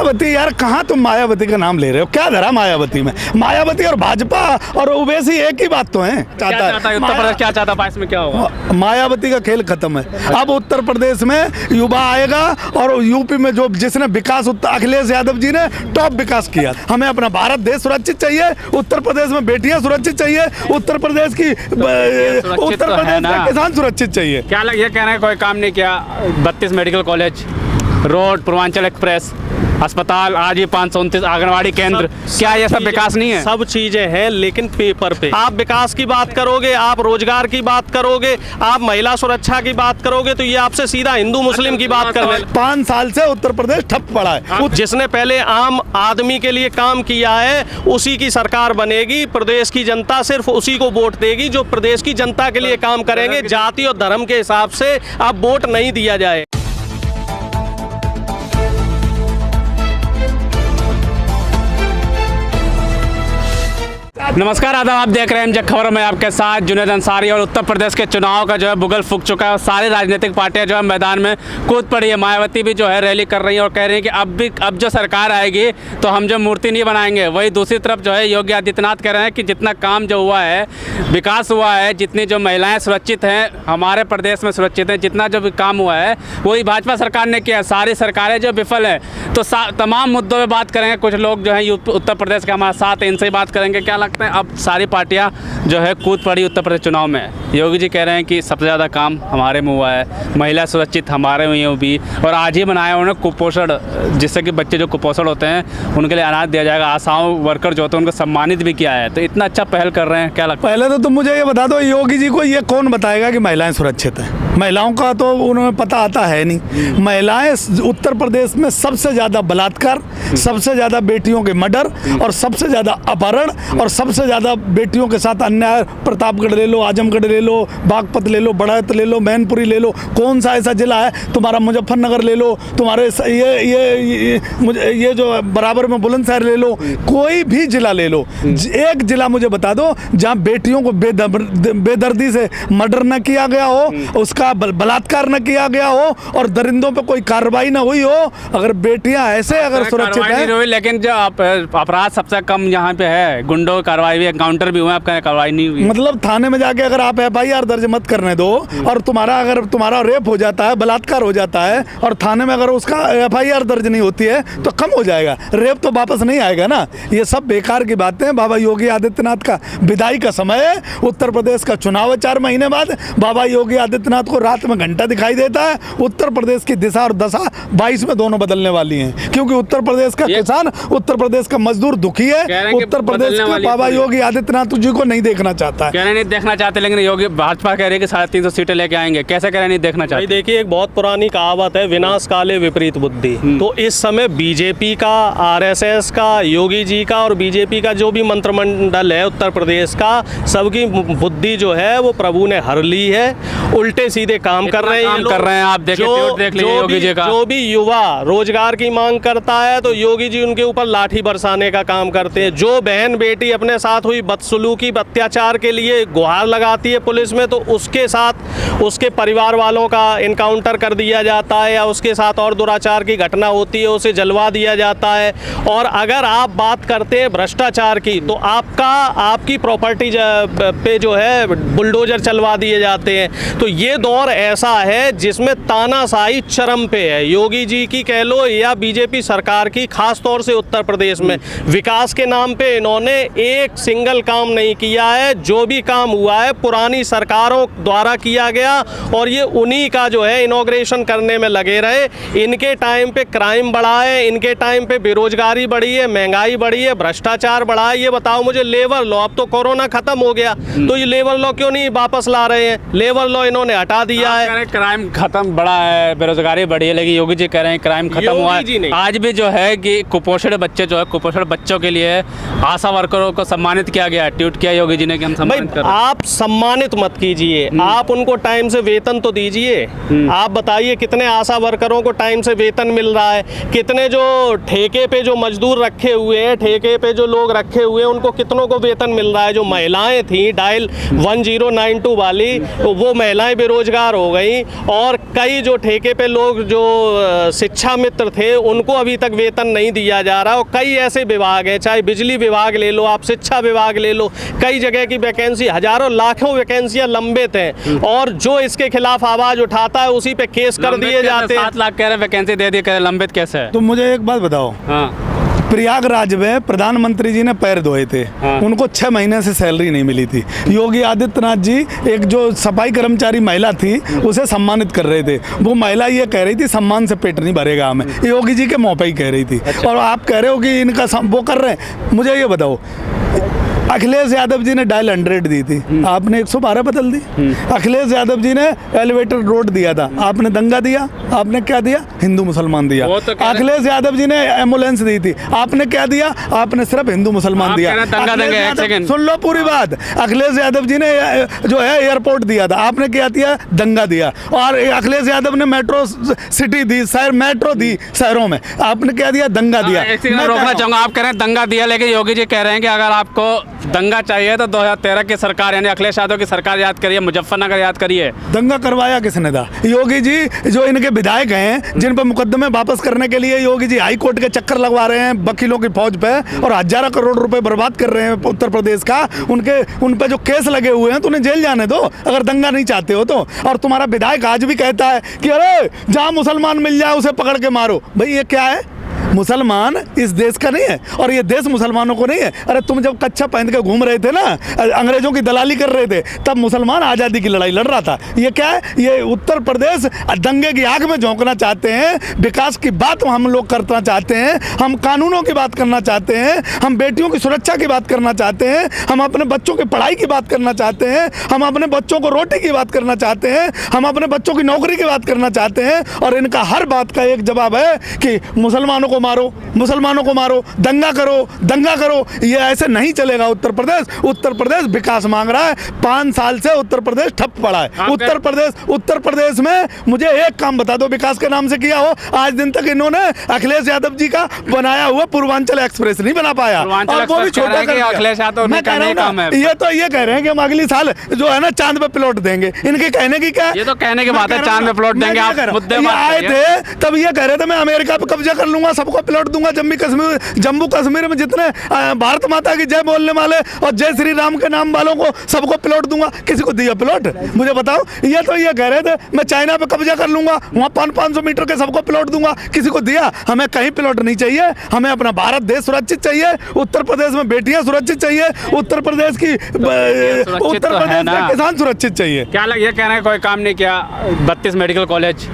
मायावती, यार कहाँ तुम मायावती का नाम ले रहे हो? क्या धरा मायावती में? मायावती और भाजपा और ओवैसी एक ही बात तो है। क्या चाहता है उत्तर प्रदेश, क्या चाहता है, इसमें क्या होगा? मायावती का खेल खत्म है। अब उत्तर प्रदेश में युवा आएगा और यूपी में जो जिसने विकास, अखिलेश यादव जी ने टॉप विकास किया। हमें अपना भारत देश सुरक्षित चाहिए, उत्तर प्रदेश में बेटियां सुरक्षित चाहिए, उत्तर प्रदेश की किसान सुरक्षित चाहिए। क्या लग ये कह रहे हैं कोई काम नहीं किया? 32 medical college, road, Purvanchal express, अस्पताल, आज ही 529 आंगनवाड़ी केंद्र, क्या ये सब विकास नहीं है? सब चीजें हैं, लेकिन पेपर पे आप विकास की बात करोगे, आप रोजगार की बात करोगे, आप महिला सुरक्षा की बात करोगे, तो ये आपसे सीधा हिंदू मुस्लिम की बात कर रहे हैं। 5 साल से उत्तर प्रदेश ठप पड़ा है। जिसने पहले आम आदमी के लिए काम किया है उसी की सरकार बनेगी। प्रदेश की जनता सिर्फ उसी को वोट देगी जो प्रदेश की जनता के लिए काम करेंगे। जाति और धर्म के हिसाब से अब वोट नहीं दिया जाए। नमस्कार, आदाब, आप देख रहे हैं एमजे खबर में आपके साथ जुनैद अंसारी। और उत्तर प्रदेश के चुनाव का जो है बुगल फूक चुका है और सारी राजनीतिक पार्टियां जो है मैदान में कूद पड़ी है। मायावती भी जो है रैली कर रही है और कह रही है कि अब जो सरकार आएगी तो हम जो मूर्ति नहीं बनाएंगे। वही दूसरी तरफ जो है योगी आदित्यनाथ कह रहे हैं कि जितना काम जो हुआ है, विकास हुआ है, जितनी जो महिलाएँ सुरक्षित हैं हमारे प्रदेश में सुरक्षित हैं, जितना जो भी काम हुआ है वही भाजपा सरकार ने किया। सारी सरकारें जो विफल है, तो तमाम मुद्दों पर बात करेंगे। कुछ लोग जो है उत्तर प्रदेश के हमारे साथ हैं, इनसे ही बात करेंगे। क्या लगता है अब सारी पार्टियां जो है कूद पड़ी उत्तर प्रदेश चुनाव में? योगी जी कह रहे हैं कि सबसे ज़्यादा काम हमारे में हुआ है, महिला सुरक्षित हमारे में भी, और आज ही बनाया उन्होंने कुपोषण, जिससे कि बच्चे जो कुपोषण होते हैं उनके लिए अनाज दिया जाएगा। आशाओं वर्कर जो होते हैं उनको सम्मानित भी किया है। तो इतना अच्छा पहल कर रहे हैं, क्या लगता है? पहले तो तुम मुझे ये बता दो, योगी जी को ये कौन बताएगा कि महिलाएं सुरक्षित हैं? महिलाओं का तो उन्हें पता आता है नहीं। महिलाएं उत्तर प्रदेश में सबसे ज़्यादा बलात्कार, सबसे ज़्यादा बेटियों के मर्डर और सबसे ज़्यादा अपहरण और सबसे ज़्यादा बेटियों के साथ अन्याय। प्रतापगढ़ ले लो, आजमगढ़ ले लो, बागपत ले लो, बढ़त ले लो, मैनपुरी ले लो, कौन सा ऐसा जिला है तुम्हारा? मुजफ्फरनगर ले लो, तुम्हारे ये जो बराबर में बुलंदशहर ले लो, कोई भी जिला ले लो, एक जिला मुझे बता दो जहाँ बेटियों को बेदर्दी से मर्डर न किया गया हो, उसका बलात्कार न किया गया हो और दरिंदों पे कोई कार्रवाई ना हुई हो। अगर बेटियां ऐसे अगर सुरक्षित है, लेकिन जो अपराध सबसे कम यहाँ पे है, गुंडों कार्रवाई भी, एनकाउंटर भी हुआ, आपका कार्रवाई नहीं हुई। मतलब थाने में जाके अगर आप FIR दर्ज मत करने दो और अगर तुम्हारा रेप हो जाता है, बलात्कार हो जाता है और थाने में अगर उसका FIR दर्ज नहीं होती है तो कम हो जाएगा, रेप तो वापस नहीं आएगा ना। ये सब बेकार की बातें। बाबा योगी आदित्यनाथ का विदाई का समय है, उत्तर प्रदेश का चुनाव है 4 महीने बाद। बाबा योगी आदित्यनाथ को रात में घंटा दिखाई देता है। उत्तर प्रदेश की दिशा और दशा 22 में दोनों बदलने वाली हैं, क्योंकि उत्तर प्रदेश का किसान, उत्तर प्रदेश का मजदूर दुखी है। उत्तर प्रदेश का बाबा योगी आदित्यनाथ जी को नहीं देखना चाहता है। कह रहे नहीं देखना चाहते, लेकिन योगी भाजपा कह रही है कि 350 सीटें लेके आएंगे। कैसे कह रहे नहीं देखना चाहते? देखिए, एक बहुत पुरानी कहावत है, विनाश काले विपरीत बुद्धि। तो इस समय बीजेपी का, RSS का, योगी जी का और बीजेपी का जो भी मंत्रिमंडल है उत्तर प्रदेश का, सबकी बुद्धि जो है वो प्रभु ने हर ली है। उल्टे सीधे काम कर रहे हैं। आप देख लीजिए योगी जी का। जो भी युवा रोजगार की मांग करता है तो योगी जी उनके ऊपर लाठी बरसाने का काम करते हैं। जो बहन बेटी अपने साथ हुई बदसलूकी, अत्याचार के लिए गुहार लगाती है पुलिस में, तो उसके साथ उसके परिवार वालों का इनकाउंटर कर दिया जाता है, या उसके साथ और दुराचार की घटना होती है उसे जलवा दिया जाता है। और अगर आप बात करते हैं भ्रष्टाचार की, तो आपकी प्रॉपर्टी पे जो है बुलडोजर चलवा दिए जाते हैं। तो ये दौर ऐसा है जिसमें तानाशाही चरम पे है। योगी जी की कह लो या बीजेपी सरकार की, खास तौर से उत्तर प्रदेश में विकास के नाम पे इन्होंने एक सिंगल काम नहीं किया है। जो भी काम हुआ है पुरानी सरकारों द्वारा किया गया और ये उन्हीं का जो है इनॉग्रेशन करने में लगे रहे। इनके टाइम पे क्राइम बढ़ा है, इनके टाइम पे बेरोजगारी बढ़ी है, महंगाई बढ़ी है, भ्रष्टाचार बढ़ा है। ये बताओ मुझे, लेबर लॉ, अब तो कोरोना खत्म हो गया तो ये लेबर लॉ क्यों नहीं वापस ला रहे हैं? लेबर लॉ इन्होंने हटा दिया है। क्राइम खत्म बढ़ा है, बेरोजगारी बढ़ी है, लेकिन योगी जी कह रहे हैं क्राइम खत्म हुआ है। आज भी जो है कि कुपोषण बच्चे जो है, कुपोषण बच्चों के लिए आशा वर्करों को सम्मानित किया गया, ट्वीट किया योगी जी ने कि हम सम्मानित कर रहे हैं। आप सम्मानित विस्तारित मत कीजिए, आप उनको टाइम से वेतन तो दीजिए। आप बताइए कितने आशा वर्करों को टाइम से वेतन मिल रहा है, कितने जो ठेके पे जो मजदूर रखे हुए हैं, ठेके पे जो लोग रखे हुए हैं, उनको कितनों को वेतन मिल रहा है। जो महिलाएं थी डायल 1092 वाली, तो वो महिलाएं बेरोजगार हो गई, और कई जो ठेके पे लोग जो शिक्षा मित्र थे उनको अभी तक वेतन नहीं दिया जा रहा। और कई ऐसे विभाग हैं, चाहे बिजली विभाग ले लो, आप शिक्षा विभाग ले लो, कई जगह की वैकेंसी, हजारों लाखों वैकेंसियां लंबित हैं, और जो इसके खिलाफ आवाज उठाता है उसी पे केस कर दिए जाते हैं। 7 लाख कह रहे वैकेंसी दे दी, कह रहे लंबित कैसे है? तो मुझे एक बात बताओ, हाँ प्रयागराज में प्रधानमंत्री जी ने पैर धोए थे, हाँ। उनको 6 महीने से सैलरी नहीं मिली थी। योगी आदित्यनाथ जी एक जो सफाई कर्मचारी महिला थी उसे सम्मानित कर रहे थे, वो महिला ये कह रही थी सम्मान से पेट नहीं भरेगा हमें, योगी जी के मुँह पे ही कह रही थी। और आप कह रहे हो कि इनका वो कर रहे हैं। मुझे ये बताओ, अखिलेश यादव जी ने डायल 100 दी थी, आपने 112 बदल दी। अखिलेश यादव जी ने एलिवेटर रोड दिया था, आपने दंगा दिया। आपने क्या दिया? हिंदू मुसलमान दिया। वो तो अखिलेश यादव जी ने एम्बुलेंस दी थी, आपने क्या दिया? आपने सिर्फ हिंदू मुसलमान दिया। दंगा देंगे, एक सेकंड सुन लो पूरी बात। अखिलेश यादव जी ने जो है एयरपोर्ट दिया था, आपने क्या दिया? दंगा दिया। और अखिलेश यादव ने मेट्रो सिटी दी, शहर मेट्रो दी शहरों में, आपने क्या दिया? दंगा दिया। मैं रोकना चाहूंगा, आप कह रहे हैं दंगा दिया, लेकिन योगी जी कह रहे हैं कि अगर आपको दंगा चाहिए तो 2013 की सरकार यानी अखिलेश यादव की सरकार याद करिए, मुजफ्फरनगर याद करिए। दंगा करवाया किसने था? योगी जी जो इनके विधायक हैं, जिन पर मुकदमे वापस करने के लिए योगी जी हाई कोर्ट के चक्कर लगवा रहे हैं वकीलों की फौज पे, और हजारों करोड़ रुपए बर्बाद कर रहे हैं उत्तर प्रदेश का, उन पे जो केस लगे हुए हैं तो उन्हें जेल जाने दो अगर दंगा नहीं चाहते हो तो। और तुम्हारा विधायक आज भी कहता है कि अरे जहां मुसलमान मिल जाए उसे पकड़ के मारो। भाई ये क्या है? मुसलमान इस देश का नहीं है और ये देश मुसलमानों को नहीं है। अरे तुम जब कच्छा पहन के घूम रहे थे ना, अंग्रेजों की दलाली कर रहे थे, तब मुसलमान आज़ादी की लड़ाई लड़ रहा था। ये क्या है? ये उत्तर प्रदेश दंगे की आग में झोंकना चाहते हैं। विकास की बात हम लोग करना चाहते हैं, हम कानूनों की बात करना चाहते हैं, हम बेटियों की सुरक्षा की बात करना चाहते हैं, हम अपने बच्चों की पढ़ाई की बात करना चाहते हैं, हम अपने बच्चों को रोटी की बात करना चाहते हैं, हम अपने बच्चों की नौकरी की बात करना चाहते हैं। और इनका हर बात का एक जवाब है कि मुसलमानों को मारो, मुसलमानों को मारो, दंगा करो, दंगा करो। ये ऐसे नहीं चलेगा उत्तर प्रदेश। उत्तर प्रदेश विकास मांग रहा है। 5 साल से उत्तर प्रदेश ठप पड़ा है। उत्तर प्रदेश में मुझे एक काम बता दो विकास के नाम से किया हो। आज दिन तक इन्होंने अखिलेश यादव जी का बनाया हुआ पूर्वांचल एक्सप्रेस नहीं बना पाया, और वो भी छोटा कर अखिलेश यादव। मैं कह रहा हूं ना, ये तो ये कह रहे हैं कि हम अगले साल जो है ना चांद पे प्लॉट देंगे। इनके कहने की क्या? ये तो कहने की बात है, चांद पे प्लॉट देंगे। आप मुद्दे आए थे तब ये कह रहे थे मैं अमेरिका पे कब्जा कर लूंगा, सबको प्लॉट दूंगा। जम्मू कश्मीर में जितने भारत माता की जय बोलने वाले और जय श्री राम के नाम वालों को सबको प्लॉट दूंगा। किसी को दिया प्लॉट? मुझे बताओ। ये तो ये कह रहे थे मैं चाइना पे कब्जा कर लूंगा, वहां 500 मीटर के सबको प्लॉट दूंगा। किसी को दिया? हमें कहीं प्लॉट नहीं चाहिए, हमें अपना भारत देश सुरक्षित चाहिए। उत्तर प्रदेश में बेटियां सुरक्षित चाहिए, उत्तर प्रदेश के किसान सुरक्षित चाहिए। क्या ये कह रहे हैं कोई काम नहीं किया? 32 medical college,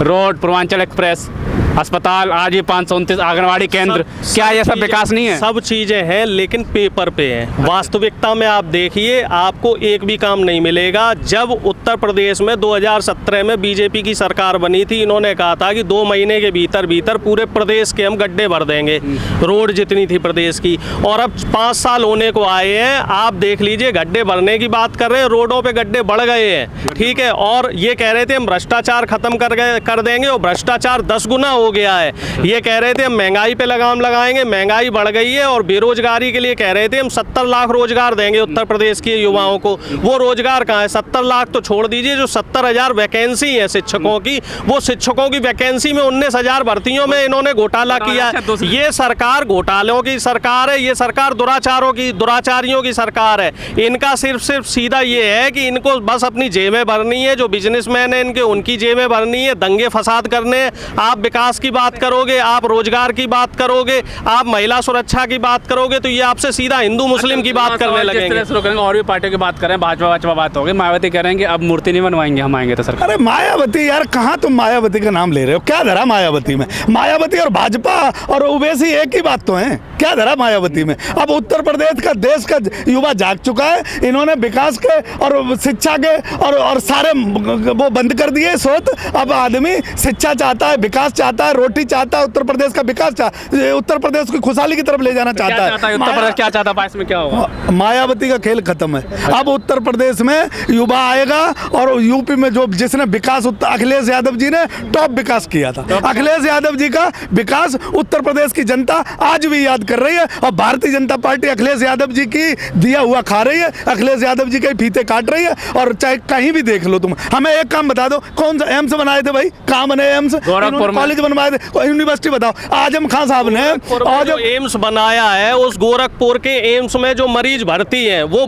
road, Purvanchal express, अस्पताल, आज ही 529 आंगनवाड़ी केंद्र, क्या ये सब विकास नहीं है? सब चीज़ें हैं लेकिन पेपर पे हैं। वास्तविकता में आप देखिए, आपको एक भी काम नहीं मिलेगा। जब उत्तर प्रदेश में 2017 में बीजेपी की सरकार बनी थी, इन्होंने कहा था कि 2 महीने के भीतर पूरे प्रदेश के हम गड्ढे भर देंगे, रोड जितनी थी प्रदेश की। और अब 5 साल होने को आए हैं, आप देख लीजिए, गड्ढे भरने की बात कर रहे हैं, रोडों पे गड्ढे बढ़ गए हैं। ठीक है, और ये कह रहे थे हम भ्रष्टाचार खत्म कर देंगे, और भ्रष्टाचार 10 गुना हो गया है। ये कह रहे थे हम महंगाई पे लगाम लगाएंगे, महंगाई बढ़ गई है। और बेरोजगारी के लिए कह रहे थे हम 70 लाख रोजगार देंगे उत्तर प्रदेश के युवाओं को। वो रोजगार कहाँ है? 70 लाख तो छोड़ दीजिए, जो 70,000 वैकेंसी है शिक्षकों की, वो शिक्षकों की वैकेंसी में 19,000 भर्तियों में इन्होंने घोटाला किया। ये सरकार घोटालों की सरकार है, ये सरकार दुराचारियों की सरकार है। इनका सिर्फ सीधा ये है कि इनको बस अपनी जेबें भरनी है, जो बिजनेसमैन है इनके, उनकी जेबें भरनी है, दंगे फसाद करने। आप विकास की बात करोगे, आप रोजगार की बात करोगे, आप महिला सुरक्षा की बात करोगे, तो ये आपसे सीधा हिंदू मुस्लिम की बात करने लगेंगे। और भी पार्टियों की बात करें, भाजपा बात होगी, मायावती कह रहे हैं कि अब मूर्ति नहीं बनवाएंगे, हम आएंगे तो सरकार। अरे मायावती यार, कहाँ तुम मायावती का नाम ले रहे हो? क्या धरा मायावती में? मायावती और भाजपा और ओवैसी एक ही बात तो है। क्या धरा मायावती में? अब उत्तर प्रदेश का, देश का युवा जाग चुका है। इन्होंने विकास के और शिक्षा के और सारे वो बंद कर दिए स्रोत। अब आदमी शिक्षा चाहता है, विकास चाहता है, रोटी चाहता है, उत्तर प्रदेश का विकास उत्तर प्रदेश को खुशहाली की तरफ ले जाना चाहता है। उत्तर प्रदेश क्या चाहता है, इसमें क्या होगा? मायावती का खेल खत्म है। अब उत्तर प्रदेश में युवा आएगा और यूपी में जो जिसने विकास, अखिलेश यादव जी ने टॉप विकास किया था। अखिलेश यादव जी का विकास उत्तर प्रदेश की जनता आज भी याद कर रही है और भारतीय जनता पार्टी अखिलेश यादव जी की दिया हुआ खा रही है, अखिलेश यादव जी के फीते काट रही है। और चाहे कहीं भी देख लो तुम, हमें एक काम बता दो, कौन सा एम्स बनाए थे भाई? कहाँ बने एम्स? गोरखपुर कॉलेज बनवाए थे, यूनिवर्सिटी बताओ। आजम खान साहब ने और जो एम्स बनाया है, उस गोरखपुर के एम्स में जो मरीज भर्ती हैं, वो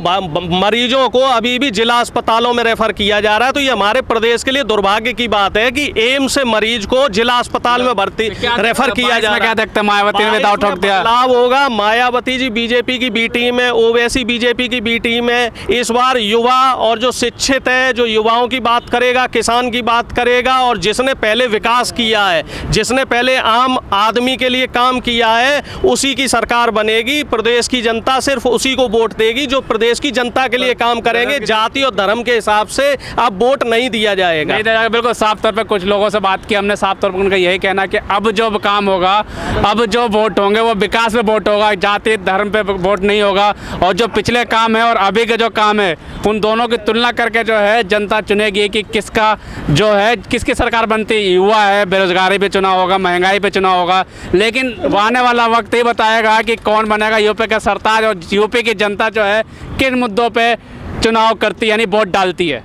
मरीजों को अभी भी जिला अस्पतालों में रेफर किया जा रहा है। तो ये हमारे प्रदेश के लिए दुर्भाग्य की बात है कि एम्स से मरीज को जिला अस्पताल में भर्ती रेफर किया जा रहा है। क्या देखते हैं मायावती ने दाव ठोक दिया? बदलाव होगा। मायावती जी बीजेपी की बी टीम है, ओवैसी बीजेपी की बी टीम है। इस बार युवा और जो शिक्षित है, जो युवाओं की बात करेगा, किसान की बात करेगा और जिसने पहले विकास किया है, जिसने पहले आम आदमी के लिए काम किया है, उसी की सरकार बनेगी। प्रदेश की जनता सिर्फ उसी को वोट देगी जो प्रदेश की जनता के लिए काम करेंगे। जाति और धर्म के हिसाब से अब वोट नहीं दिया जाएगा। नहीं दिया जाएगा, बिल्कुल साफ तौर पे। कुछ लोगों से बात की हमने, साफ तौर पर उनका यही कहना कि अब जो काम होगा, अब जो वोट होंगे वो विकास पे वोट होगा, जाति धर्म पे वोट नहीं होगा। और जो पिछले काम है और अभी के जो काम है, उन दोनों की तुलना करके जो है जनता चुनेगी कि किसका जो है, किसकी सरकार बनती। युवा है, बेरोजगारी पे चुनाव होगा, महंगाई पे चुनाव होगा, लेकिन आने वाला वक्त ही बताएगा कि कौन बनेगा यूपी का सरताज और यूपी की जनता जो है किन मुद्दों पे चुनाव करती यानी वोट डालती है।